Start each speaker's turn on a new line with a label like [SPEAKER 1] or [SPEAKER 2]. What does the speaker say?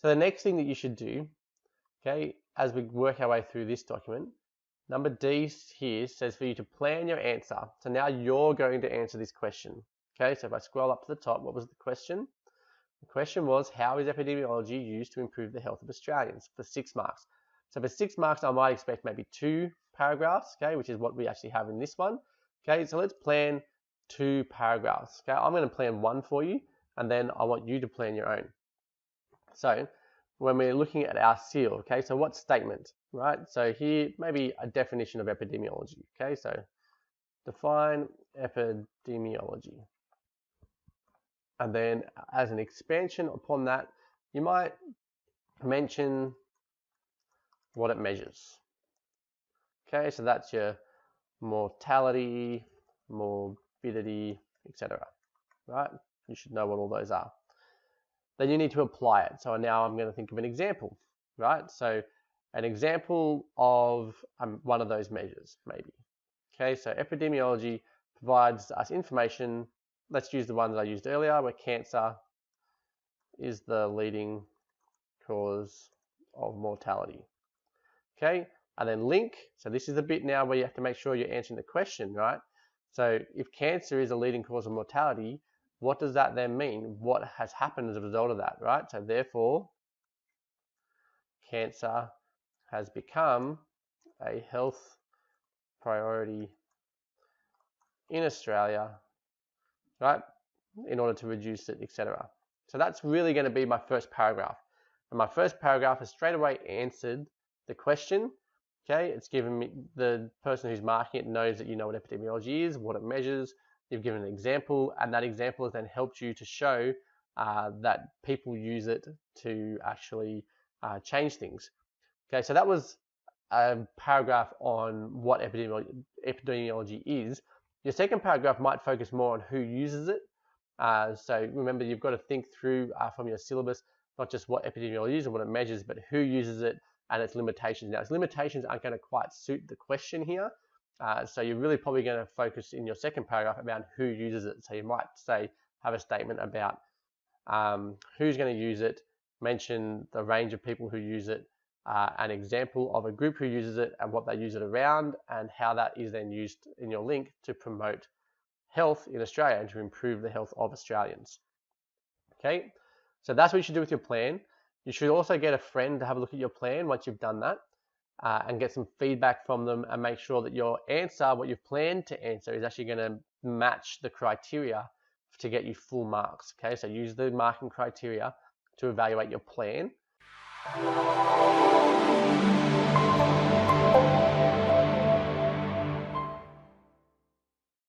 [SPEAKER 1] So the next thing that you should do, okay, as we work our way through this document, number D here says for you to plan your answer. So now you're going to answer this question. Okay, so if I scroll up to the top, what was the question? The question was, how is epidemiology used to improve the health of Australians, for 6 marks? So for 6 marks, I might expect maybe 2 paragraphs, okay, which is what we actually have in this one. Okay, so let's plan 2 paragraphs. Okay, I'm going to plan 1 for you, and then I want you to plan your own. So when we're looking at our seal, okay, so what statement, right? So here, maybe a definition of epidemiology, okay? So define epidemiology. And then as an expansion upon that, you might mention what it measures. Okay, so that's your mortality, morbidity, etc. Right? You should know what all those are. Then you need to apply it. So now I'm going to think of an example, right? So an example of one of those measures, maybe. Okay, so epidemiology provides us information. Let's use the one that I used earlier, where cancer is the leading cause of mortality. Okay, and then link. So this is a bit now where you have to make sure you're answering the question, right? So if cancer is a leading cause of mortality, what does that then mean? What has happened as a result of that, right? So therefore, cancer has become a health priority in Australia, right? In order to reduce it, etc. So that's really going to be my first paragraph. And my first paragraph has straight away answered the question. Okay, it's given me, the person who's marking it knows that you know what epidemiology is, what it measures. You've given an example, and that example has then helped you to show that people use it to actually change things. Okay, so that was a paragraph on what epidemiology is. Your second paragraph might focus more on who uses it. So remember, you've got to think through from your syllabus, not just what epidemiology is and what it measures, but who uses it and its limitations. Now, its limitations aren't going to quite suit the question here. So you're really probably going to focus in your second paragraph about who uses it. So you might say, have a statement about who's going to use it, mention the range of people who use it, an example of a group who uses it and what they use it around, and how that is then used in your link to promote health in Australia and to improve the health of Australians. Okay, so that's what you should do with your plan. You should also get a friend to have a look at your plan once you've done that, and get some feedback from them, and make sure that your answer, what you've planned to answer, is actually going to match the criteria to get you full marks. Okay, so use the marking criteria to evaluate your plan.